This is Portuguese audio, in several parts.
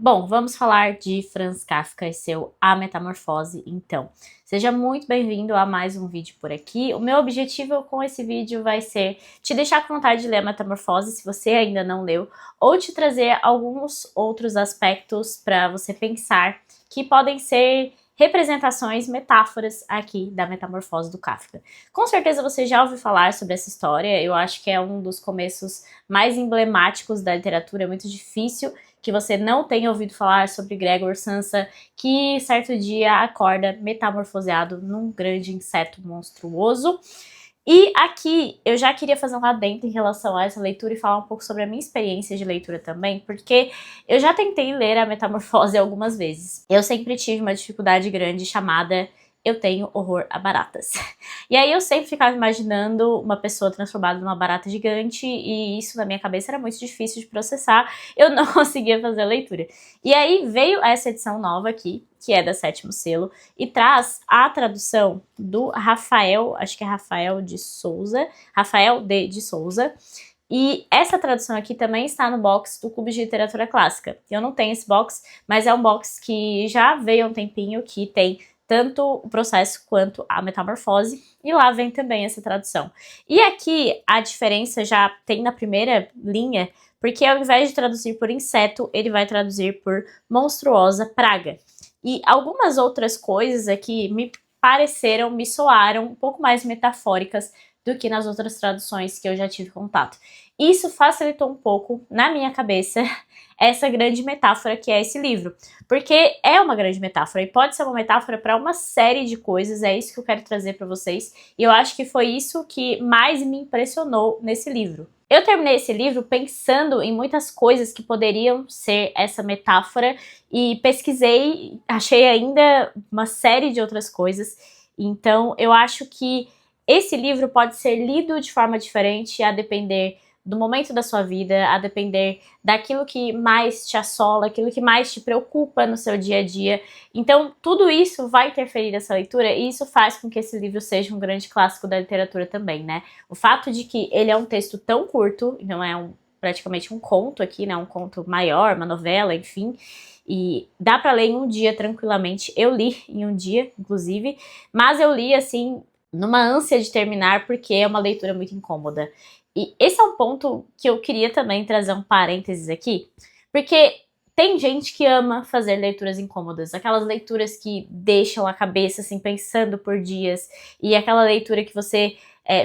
Bom, vamos falar de Franz Kafka e seu A Metamorfose, então. Seja muito bem-vindo a mais um vídeo por aqui. O meu objetivo com esse vídeo vai ser te deixar com vontade de ler a Metamorfose, se você ainda não leu, ou te trazer alguns outros aspectos para você pensar que podem ser representações, metáforas aqui da Metamorfose do Kafka. Com certeza você já ouviu falar sobre essa história, eu acho que é um dos começos mais emblemáticos da literatura, é muito difícil que você não tenha ouvido falar sobre Gregor Samsa, que certo dia acorda metamorfoseado num grande inseto monstruoso. E aqui eu já queria fazer um adendo em relação a essa leitura e falar um pouco sobre a minha experiência de leitura também, porque eu já tentei ler a Metamorfose algumas vezes. Eu sempre tive uma dificuldade grande chamada eu tenho horror a baratas. E aí eu sempre ficava imaginando uma pessoa transformada numa barata gigante e isso na minha cabeça era muito difícil de processar, eu não conseguia fazer a leitura. E aí veio essa edição nova aqui, que é da Sétimo Selo, e traz a tradução do Rafael, acho que é Rafael de Souza, Rafael de Souza, e essa tradução aqui também está no box do Clube de Literatura Clássica. Eu não tenho esse box, mas é um box que já veio há um tempinho, que tem tanto o processo quanto a metamorfose, e lá vem também essa tradução. E aqui a diferença já tem na primeira linha, porque ao invés de traduzir por inseto, ele vai traduzir por monstruosa praga. E algumas outras coisas aqui me soaram um pouco mais metafóricas do que nas outras traduções que eu já tive contato. Isso facilitou um pouco, na minha cabeça, essa grande metáfora que é esse livro. Porque é uma grande metáfora, e pode ser uma metáfora para uma série de coisas, é isso que eu quero trazer para vocês, e eu acho que foi isso que mais me impressionou nesse livro. Eu terminei esse livro pensando em muitas coisas que poderiam ser essa metáfora, e pesquisei, achei ainda uma série de outras coisas, então eu acho que esse livro pode ser lido de forma diferente a depender do momento da sua vida, a depender daquilo que mais te assola, aquilo que mais te preocupa no seu dia a dia. Então, tudo isso vai interferir nessa leitura e isso faz com que esse livro seja um grande clássico da literatura também, né? O fato de que ele é um texto tão curto, não é praticamente um conto aqui, né? Um conto maior, uma novela, enfim, e dá pra ler em um dia tranquilamente. Eu li em um dia, inclusive, mas eu li assim numa ânsia de terminar porque é uma leitura muito incômoda. E esse é um ponto que eu queria também trazer um parênteses aqui, porque tem gente que ama fazer leituras incômodas, aquelas leituras que deixam a cabeça assim pensando por dias, e aquela leitura que você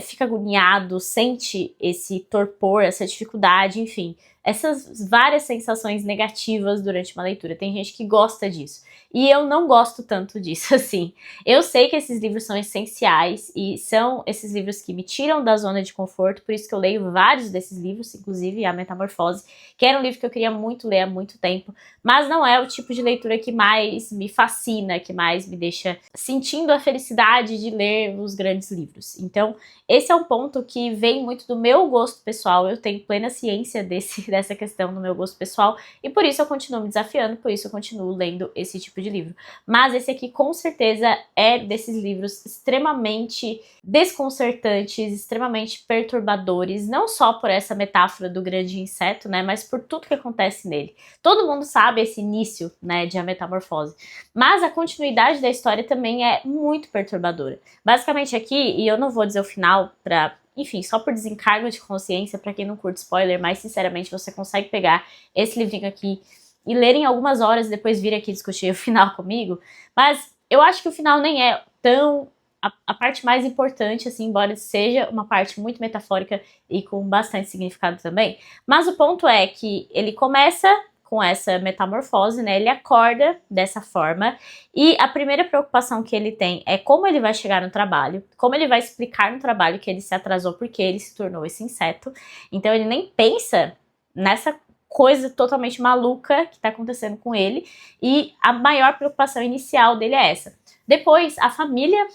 fica agoniado, sente esse torpor, essa dificuldade, enfim, essas várias sensações negativas durante uma leitura. Tem gente que gosta disso. E eu não gosto tanto disso, assim. Eu sei que esses livros são essenciais e são esses livros que me tiram da zona de conforto, por isso que eu leio vários desses livros, inclusive A Metamorfose, que era um livro que eu queria muito ler há muito tempo, mas não é o tipo de leitura que mais me fascina, que mais me deixa sentindo a felicidade de ler os grandes livros. Então, esse é um ponto que vem muito do meu gosto pessoal, eu tenho plena ciência dessa questão do meu gosto pessoal, e por isso eu continuo me desafiando, por isso eu continuo lendo esse tipo de livro. Mas esse aqui com certeza é desses livros extremamente desconcertantes, extremamente perturbadores, não só por essa metáfora do grande inseto, né, mas por tudo que acontece nele. Todo mundo sabe esse início, né, de A Metamorfose, mas a continuidade da história também é muito perturbadora. Basicamente aqui, e eu não vou dizer o final pra, enfim, só por desencargo de consciência, pra quem não curte spoiler, mas sinceramente você consegue pegar esse livrinho aqui e ler em algumas horas e depois vir aqui discutir o final comigo, mas eu acho que o final nem é tão a parte mais importante, assim, embora seja uma parte muito metafórica e com bastante significado também, mas o ponto é que ele começa com essa metamorfose, né, ele acorda dessa forma, e a primeira preocupação que ele tem é como ele vai chegar no trabalho, como ele vai explicar no trabalho que ele se atrasou porque ele se tornou esse inseto, então ele nem pensa nessa coisa totalmente maluca que tá acontecendo com ele, e a maior preocupação inicial dele é essa. Depois, a família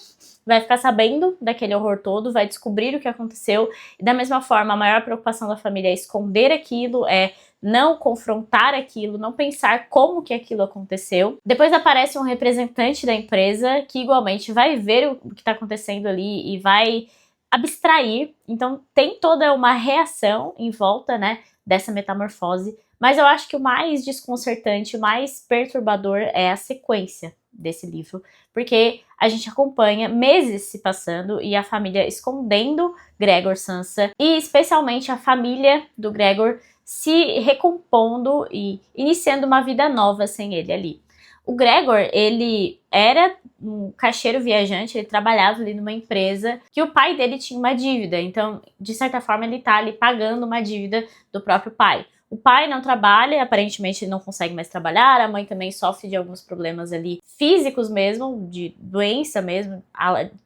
vai ficar sabendo daquele horror todo, vai descobrir o que aconteceu, e da mesma forma, a maior preocupação da família é esconder aquilo, é não confrontar aquilo, não pensar como que aquilo aconteceu. Depois aparece um representante da empresa que igualmente vai ver o que está acontecendo ali e vai abstrair. Então tem toda uma reação em volta, né, dessa metamorfose, Mas eu acho que o mais desconcertante, o mais perturbador é a sequência desse livro, porque a gente acompanha meses se passando e a família escondendo Gregor Sansa, e especialmente a família do Gregor se recompondo e iniciando uma vida nova sem ele ali. O Gregor, ele era um caixeiro viajante, ele trabalhava ali numa empresa que o pai dele tinha uma dívida, então, de certa forma, ele tá ali pagando uma dívida do próprio pai. O pai não trabalha, aparentemente ele não consegue mais trabalhar, a mãe também sofre de alguns problemas ali físicos mesmo, de doença mesmo,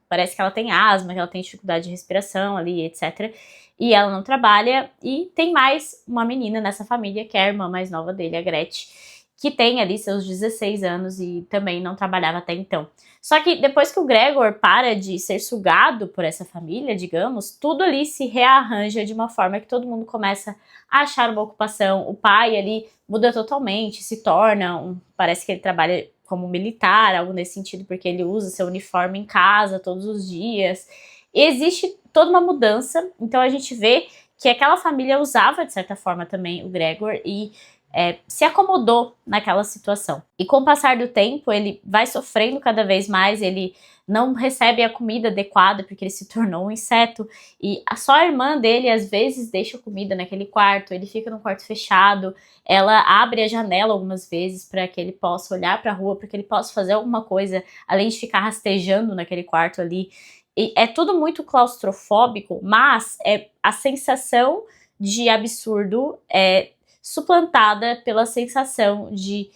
parece que ela tem asma, que ela tem dificuldade de respiração ali, etc. E ela não trabalha, e tem mais uma menina nessa família, que é a irmã mais nova dele, a Gretchen, que tem ali seus 16 anos e também não trabalhava até então. Só que depois que o Gregor para de ser sugado por essa família, digamos, tudo ali se rearranja de uma forma que todo mundo começa a achar uma ocupação. O pai ali muda totalmente, se torna parece que ele trabalha como militar, algo nesse sentido, porque ele usa seu uniforme em casa todos os dias. E existe toda uma mudança, então a gente vê que aquela família usava, de certa forma, também o Gregor e se acomodou naquela situação. E com o passar do tempo, ele vai sofrendo cada vez mais, ele não recebe a comida adequada porque ele se tornou um inseto, e só a irmã dele às vezes deixa comida naquele quarto, ele fica num quarto fechado, ela abre a janela algumas vezes para que ele possa olhar para a rua, para que ele possa fazer alguma coisa, além de ficar rastejando naquele quarto ali. E é tudo muito claustrofóbico, mas a sensação de absurdo suplantada pela sensação de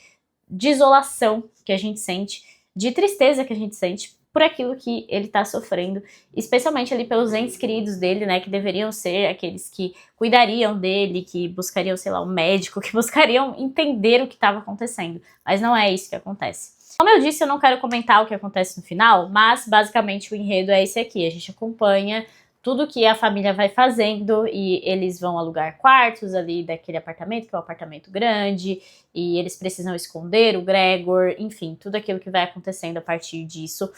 isolação que a gente sente, de tristeza que a gente sente por aquilo que ele tá sofrendo, especialmente ali pelos entes queridos dele, né, que deveriam ser aqueles que cuidariam dele, que buscariam, sei lá, um médico, que buscariam entender o que estava acontecendo, mas não é isso que acontece. Como eu disse, eu não quero comentar o que acontece no final, mas basicamente o enredo é esse aqui, a gente acompanha tudo que a família vai fazendo e eles vão alugar quartos ali daquele apartamento, que é um apartamento grande, e eles precisam esconder o Gregor, enfim, tudo aquilo que vai acontecendo a partir disso.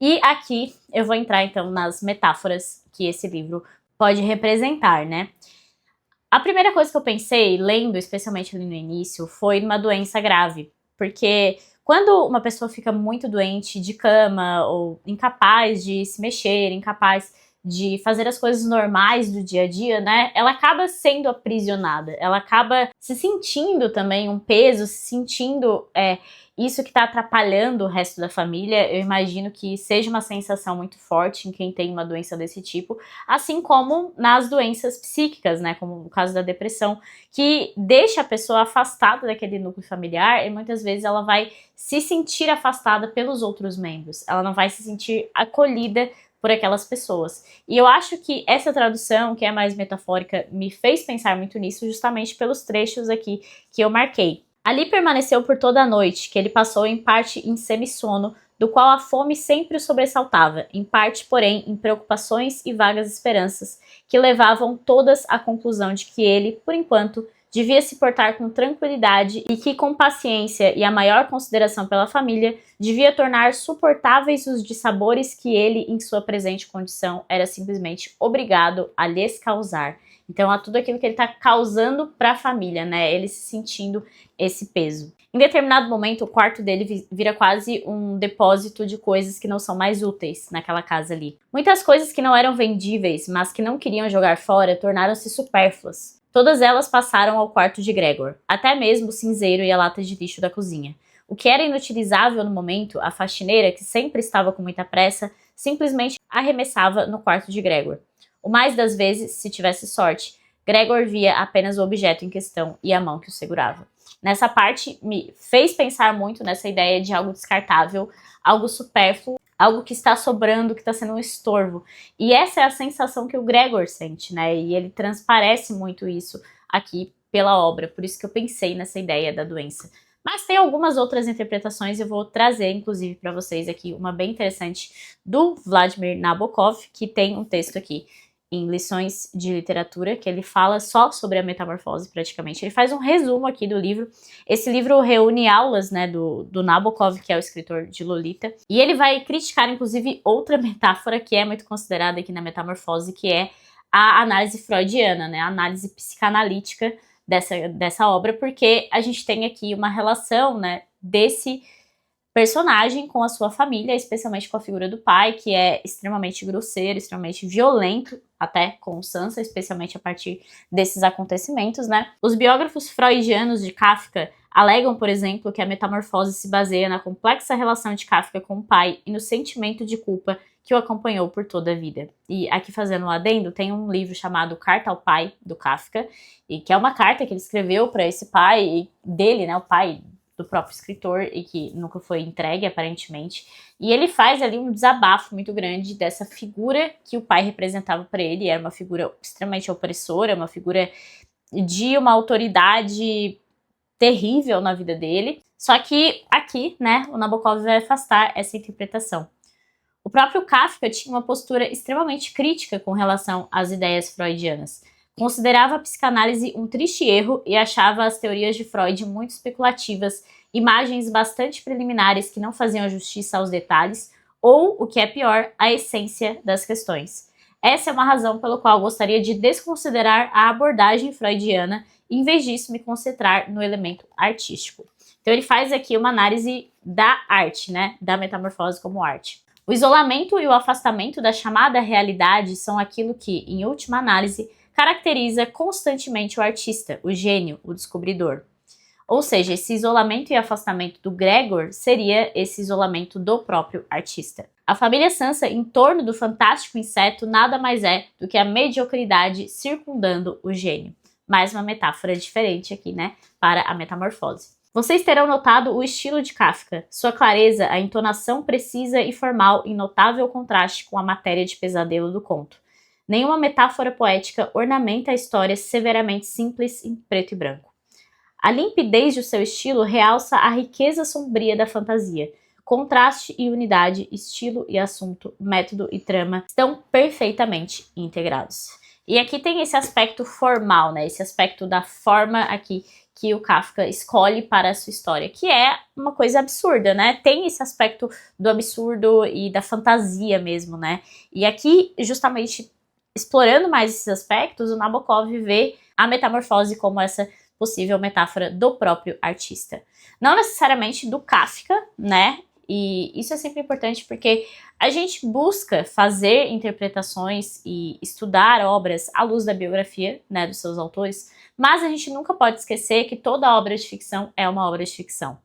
E aqui eu vou entrar então nas metáforas que esse livro pode representar, né? A primeira coisa que eu pensei, lendo, especialmente ali no início, foi numa doença grave, porque quando uma pessoa fica muito doente de cama, ou incapaz de se mexer, incapaz de fazer as coisas normais do dia a dia, né, ela acaba sendo aprisionada, ela acaba se sentindo também um peso, se sentindo isso que tá atrapalhando o resto da família. Eu imagino que seja uma sensação muito forte em quem tem uma doença desse tipo, assim como nas doenças psíquicas, né, como no caso da depressão, que deixa a pessoa afastada daquele núcleo familiar e muitas vezes ela vai se sentir afastada pelos outros membros, ela não vai se sentir acolhida por aquelas pessoas. E eu acho que essa tradução, que é mais metafórica, me fez pensar muito nisso justamente pelos trechos aqui que eu marquei. Ali permaneceu por toda a noite, que ele passou em parte em semissono, do qual a fome sempre o sobressaltava, em parte, porém, em preocupações e vagas esperanças, que levavam todas à conclusão de que ele, por enquanto, devia se portar com tranquilidade e que, com paciência e a maior consideração pela família, devia tornar suportáveis os dissabores que ele, em sua presente condição, era simplesmente obrigado a lhes causar. Então, a tudo aquilo que ele está causando para a família, né? Ele se sentindo esse peso. Em determinado momento, o quarto dele vira quase um depósito de coisas que não são mais úteis naquela casa ali. Muitas coisas que não eram vendíveis, mas que não queriam jogar fora, tornaram-se supérfluas. Todas elas passaram ao quarto de Gregor, até mesmo o cinzeiro e a lata de lixo da cozinha. O que era inutilizável no momento, a faxineira, que sempre estava com muita pressa, simplesmente arremessava no quarto de Gregor. O mais das vezes, se tivesse sorte, Gregor via apenas o objeto em questão e a mão que o segurava. Nessa parte, me fez pensar muito nessa ideia de algo descartável, algo supérfluo, algo que está sobrando, que está sendo um estorvo. E essa é a sensação que o Gregor sente, né? E ele transparece muito isso aqui pela obra, por isso que eu pensei nessa ideia da doença. Mas tem algumas outras interpretações, eu vou trazer, inclusive, para vocês aqui, uma bem interessante do Vladimir Nabokov, que tem um texto aqui em Lições de Literatura, que ele fala só sobre a metamorfose, praticamente. Ele faz um resumo aqui do livro. Esse livro reúne aulas, né, do Nabokov, que é o escritor de Lolita, e ele vai criticar, inclusive, outra metáfora que é muito considerada aqui na metamorfose, que é a análise freudiana, né, a análise psicanalítica dessa obra, porque a gente tem aqui uma relação, né, desse personagem com a sua família, especialmente com a figura do pai, que é extremamente grosseiro, extremamente violento, até com Sansa, especialmente a partir desses acontecimentos, né? Os biógrafos freudianos de Kafka alegam, por exemplo, que a metamorfose se baseia na complexa relação de Kafka com o pai e no sentimento de culpa que o acompanhou por toda a vida. E aqui, fazendo um adendo, tem um livro chamado Carta ao Pai, do Kafka, e que é uma carta que ele escreveu para esse pai dele, né, o pai do próprio escritor, e que nunca foi entregue, aparentemente. E ele faz ali um desabafo muito grande dessa figura que o pai representava para ele. Era uma figura extremamente opressora, uma figura de uma autoridade terrível na vida dele. Só que aqui, né, o Nabokov vai afastar essa interpretação. O próprio Kafka tinha uma postura extremamente crítica com relação às ideias freudianas. Considerava a psicanálise um triste erro e achava as teorias de Freud muito especulativas, imagens bastante preliminares que não faziam justiça aos detalhes, ou, o que é pior, a essência das questões. Essa é uma razão pela qual gostaria de desconsiderar a abordagem freudiana e, em vez disso, me concentrar no elemento artístico. Então ele faz aqui uma análise da arte, né, da metamorfose como arte. O isolamento e o afastamento da chamada realidade são aquilo que, em última análise, caracteriza constantemente o artista, o gênio, o descobridor. Ou seja, esse isolamento e afastamento do Gregor seria esse isolamento do próprio artista. A família Sansa, em torno do fantástico inseto, nada mais é do que a mediocridade circundando o gênio. Mais uma metáfora diferente aqui, né, para a metamorfose. Vocês terão notado o estilo de Kafka, sua clareza, a entonação precisa e formal em notável contraste com a matéria de pesadelo do conto. Nenhuma metáfora poética ornamenta a história severamente simples em preto e branco. A limpidez do seu estilo realça a riqueza sombria da fantasia. Contraste e unidade, estilo e assunto, método e trama estão perfeitamente integrados. E aqui tem esse aspecto formal, né? Esse aspecto da forma aqui que o Kafka escolhe para a sua história, que é uma coisa absurda, né? Tem esse aspecto do absurdo e da fantasia mesmo, né? E aqui, justamente explorando mais esses aspectos, o Nabokov vê a metamorfose como essa possível metáfora do próprio artista. Não necessariamente do Kafka, né? E isso é sempre importante porque a gente busca fazer interpretações e estudar obras à luz da biografia, né, dos seus autores, mas a gente nunca pode esquecer que toda obra de ficção é uma obra de ficção.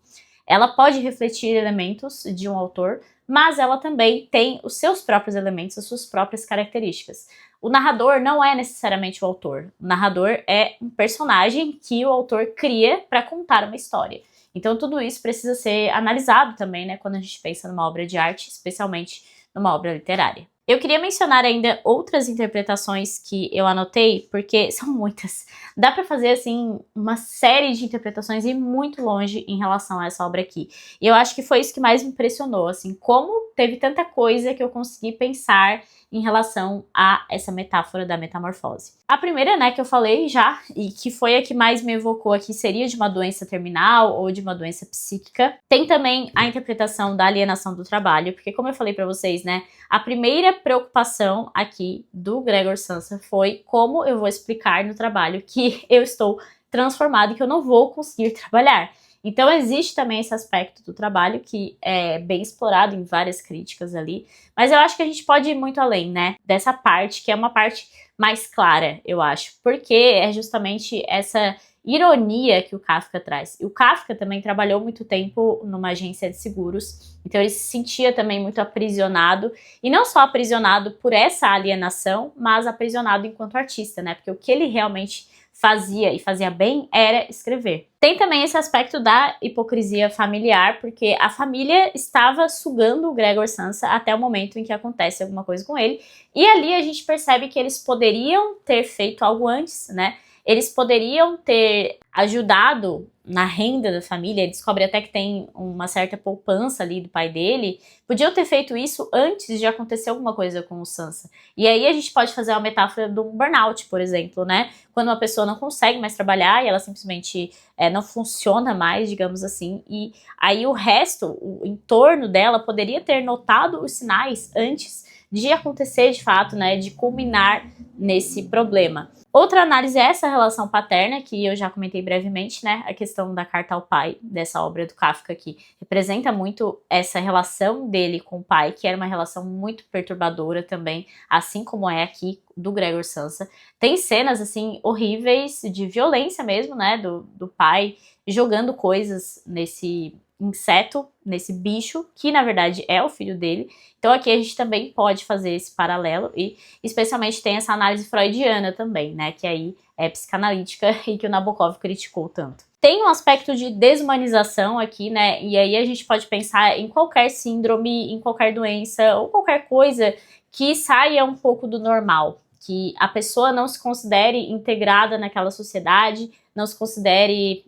Ela pode refletir elementos de um autor, mas ela também tem os seus próprios elementos, as suas próprias características. O narrador não é necessariamente o autor. O narrador é um personagem que o autor cria para contar uma história. Então tudo isso precisa ser analisado também, né, quando a gente pensa numa obra de arte, especialmente numa obra literária. Eu queria mencionar ainda outras interpretações que eu anotei, porque são muitas. Dá para fazer, assim, uma série de interpretações e ir muito longe em relação a essa obra aqui. E eu acho que foi isso que mais me impressionou, assim, como teve tanta coisa que eu consegui pensar em relação a essa metáfora da metamorfose. A primeira, né, que eu falei já, e que foi a que mais me evocou aqui, seria de uma doença terminal ou de uma doença psíquica. Tem também a interpretação da alienação do trabalho, porque como eu falei pra vocês, né, a primeira preocupação aqui do Gregor Samsa foi como eu vou explicar no trabalho que eu estou transformado e que eu não vou conseguir trabalhar. Então existe também esse aspecto do trabalho que é bem explorado em várias críticas ali, mas eu acho que a gente pode ir muito além, né, dessa parte, que é uma parte mais clara, eu acho, porque é justamente essa ironia que o Kafka traz. E o Kafka também trabalhou muito tempo numa agência de seguros, então ele se sentia também muito aprisionado, e não só aprisionado por essa alienação, mas aprisionado enquanto artista, né, porque o que ele realmente fazia e fazia bem era escrever. Tem também esse aspecto da hipocrisia familiar, porque a família estava sugando o Gregor Samsa até o momento em que acontece alguma coisa com ele, e ali a gente percebe que eles poderiam ter feito algo antes, né? Eles poderiam ter ajudado na renda da família, ele descobre até que tem uma certa poupança ali do pai dele, podiam ter feito isso antes de acontecer alguma coisa com o Sansa. E aí a gente pode fazer uma metáfora do burnout, por exemplo, né? Quando uma pessoa não consegue mais trabalhar e ela simplesmente não funciona mais, digamos assim, e aí o resto, o entorno dela poderia ter notado os sinais antes de acontecer de fato, né, de culminar nesse problema. Outra análise é essa relação paterna, que eu já comentei brevemente, né, a questão da carta ao pai, dessa obra do Kafka, que representa muito essa relação dele com o pai, que era uma relação muito perturbadora também, assim como é aqui do Gregor Samsa. Tem cenas, assim, horríveis, de violência mesmo, né, do pai jogando coisas nesse inseto, nesse bicho, que na verdade é o filho dele. Então aqui a gente também pode fazer esse paralelo e especialmente tem essa análise freudiana também, né, que aí é psicanalítica e que o Nabokov criticou tanto. Tem um aspecto de desumanização aqui, né, e aí a gente pode pensar em qualquer síndrome, em qualquer doença ou qualquer coisa que saia um pouco do normal, que a pessoa não se considere integrada naquela sociedade, não se considere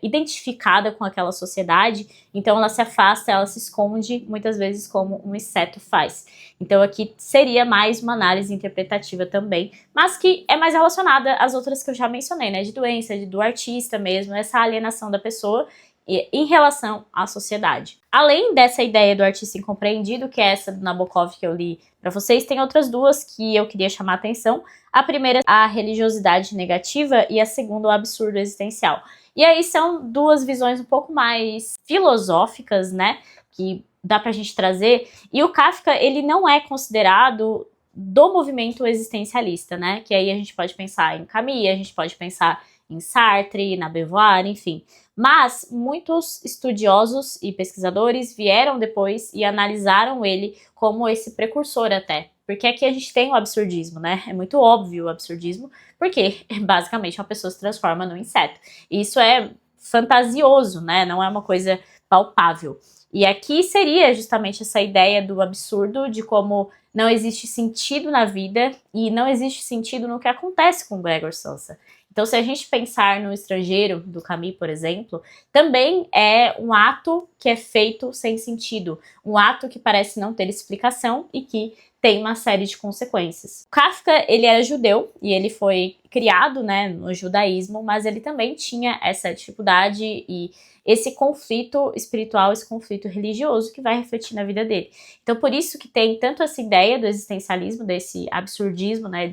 identificada com aquela sociedade, então ela se afasta, ela se esconde, muitas vezes como um inseto faz. Então aqui seria mais uma análise interpretativa também, mas que é mais relacionada às outras que eu já mencionei, né, de doença, do artista mesmo, essa alienação da pessoa em relação à sociedade. Além dessa ideia do artista incompreendido, que é essa do Nabokov que eu li para vocês, tem outras duas que eu queria chamar a atenção. A primeira, a religiosidade negativa, e a segunda, o absurdo existencial. E aí são duas visões um pouco mais filosóficas, né, que dá pra gente trazer. E o Kafka, ele não é considerado do movimento existencialista, né, que aí a gente pode pensar em Camus, a gente pode pensar em Sartre, na Beauvoir, enfim. Mas muitos estudiosos e pesquisadores vieram depois e analisaram ele como esse precursor até. Porque aqui a gente tem o absurdismo, né? É muito óbvio o absurdismo, porque basicamente uma pessoa se transforma num inseto. E isso é fantasioso, né? Não é uma coisa palpável. E aqui seria justamente essa ideia do absurdo, de como não existe sentido na vida e não existe sentido no que acontece com Gregor Samsa. Então, se a gente pensar no Estrangeiro, do Camus, por exemplo, também é um ato que é feito sem sentido, um ato que parece não ter explicação e que tem uma série de consequências. Kafka, ele era judeu e ele foi criado, né, no judaísmo, mas ele também tinha essa dificuldade e esse conflito espiritual, esse conflito religioso que vai refletir na vida dele. Então, por isso que tem tanto essa ideia do existencialismo, desse absurdismo, né,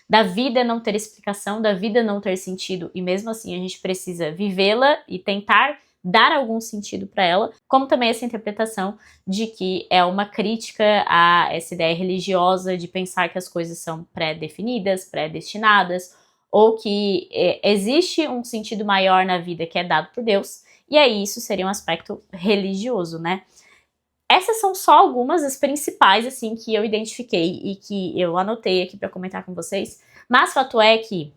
da vida não ter explicação, da vida não ter sentido, e mesmo assim a gente precisa vivê-la e tentar dar algum sentido para ela, como também essa interpretação de que é uma crítica a essa ideia religiosa de pensar que as coisas são pré-definidas, predestinadas, ou que existe um sentido maior na vida que é dado por Deus, e aí isso seria um aspecto religioso, né? Essas são só algumas das principais, assim, que eu identifiquei e que eu anotei aqui para comentar com vocês, mas fato é que,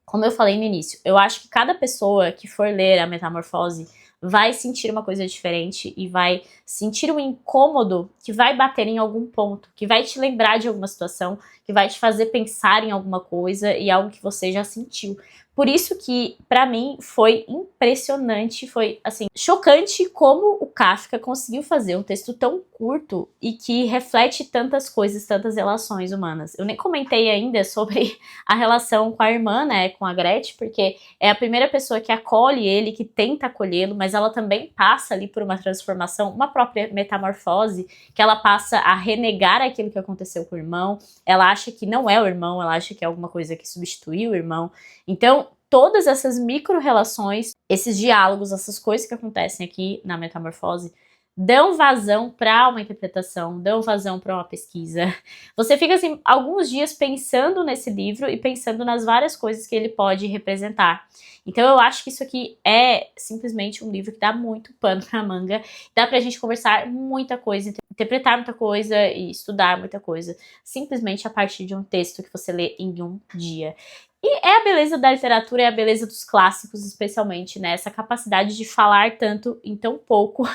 como eu falei no início, eu acho que cada pessoa que for ler a Metamorfose vai sentir uma coisa diferente e vai sentir um incômodo que vai bater em algum ponto, que vai te lembrar de alguma situação, que vai te fazer pensar em alguma coisa e algo que você já sentiu. Por isso que, pra mim, foi impressionante, foi, assim, chocante como o Kafka conseguiu fazer um texto tão curto e que reflete tantas coisas, tantas relações humanas. Eu nem comentei ainda sobre a relação com a irmã, né, com a Gretchen, porque é a primeira pessoa que acolhe ele, que tenta acolhê-lo, mas ela também passa ali por uma transformação, uma própria metamorfose, que ela passa a renegar aquilo que aconteceu com o irmão, ela acha que não é o irmão, ela acha que é alguma coisa que substituiu o irmão. Então, todas essas micro-relações, esses diálogos, essas coisas que acontecem aqui na Metamorfose, dão vazão para uma interpretação, dão vazão para uma pesquisa. Você fica, assim, alguns dias pensando nesse livro e pensando nas várias coisas que ele pode representar. Então eu acho que isso aqui é simplesmente um livro que dá muito pano pra manga, dá pra gente conversar muita coisa, interpretar muita coisa e estudar muita coisa, simplesmente a partir de um texto que você lê em um dia. E é a beleza da literatura, é a beleza dos clássicos, especialmente, né? Essa capacidade de falar tanto em tão pouco.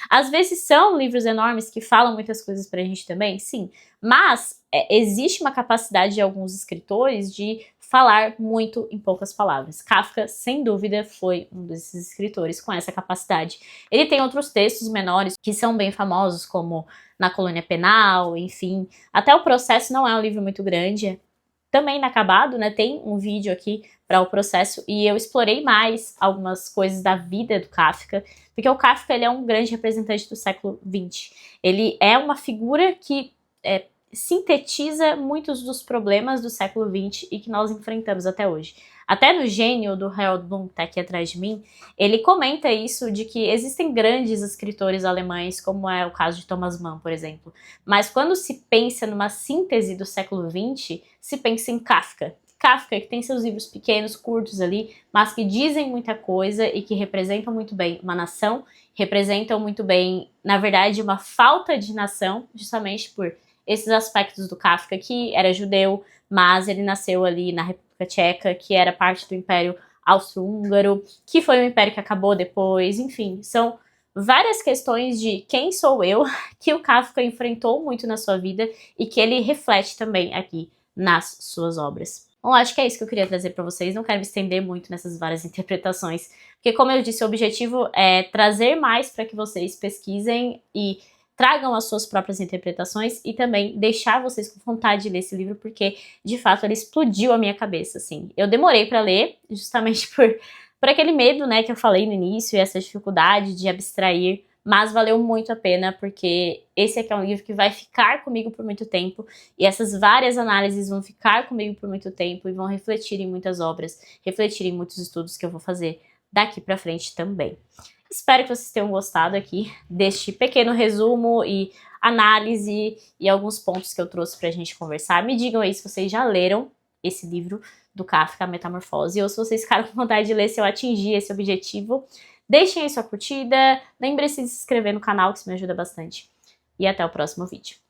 Às vezes são livros enormes que falam muitas coisas pra gente também, sim. Mas existe uma capacidade de alguns escritores de falar muito em poucas palavras. Kafka, sem dúvida, foi um desses escritores com essa capacidade. Ele tem outros textos menores que são bem famosos, como Na Colônia Penal, enfim. Até O Processo não é um livro muito grande, também inacabado, né? Tem um vídeo aqui para O Processo e eu explorei mais algumas coisas da vida do Kafka, porque o Kafka ele é um grande representante do século XX. Ele é uma figura que sintetiza muitos dos problemas do século XX e que nós enfrentamos até hoje. Até no Gênio, do Harold Bloom, que tá aqui atrás de mim, ele comenta isso, de que existem grandes escritores alemães, como é o caso de Thomas Mann, por exemplo. Mas quando se pensa numa síntese do século XX, se pensa em Kafka. Kafka, que tem seus livros pequenos, curtos ali, mas que dizem muita coisa e que representam muito bem uma nação, representam muito bem, na verdade, uma falta de nação, justamente por esses aspectos do Kafka, que era judeu, mas ele nasceu ali na República Tcheca, que era parte do Império Austro-Húngaro, que foi um império que acabou depois, enfim, são várias questões de quem sou eu que o Kafka enfrentou muito na sua vida e que ele reflete também aqui nas suas obras. Bom, acho que é isso que eu queria trazer para vocês, não quero me estender muito nessas várias interpretações, porque como eu disse, o objetivo é trazer mais para que vocês pesquisem e tragam as suas próprias interpretações e também deixar vocês com vontade de ler esse livro, porque, de fato, ele explodiu a minha cabeça, assim. Eu demorei para ler, justamente por aquele medo, né, que eu falei no início, e essa dificuldade de abstrair, mas valeu muito a pena, porque esse aqui é um livro que vai ficar comigo por muito tempo, e essas várias análises vão ficar comigo por muito tempo, e vão refletir em muitas obras, refletir em muitos estudos que eu vou fazer daqui pra frente também. Espero que vocês tenham gostado aqui deste pequeno resumo e análise e alguns pontos que eu trouxe pra gente conversar. Me digam aí se vocês já leram esse livro do Kafka, A Metamorfose, ou se vocês ficaram com vontade de ler, se eu atingi esse objetivo. Deixem aí sua curtida, lembre-se de se inscrever no canal, que isso me ajuda bastante. E até o próximo vídeo.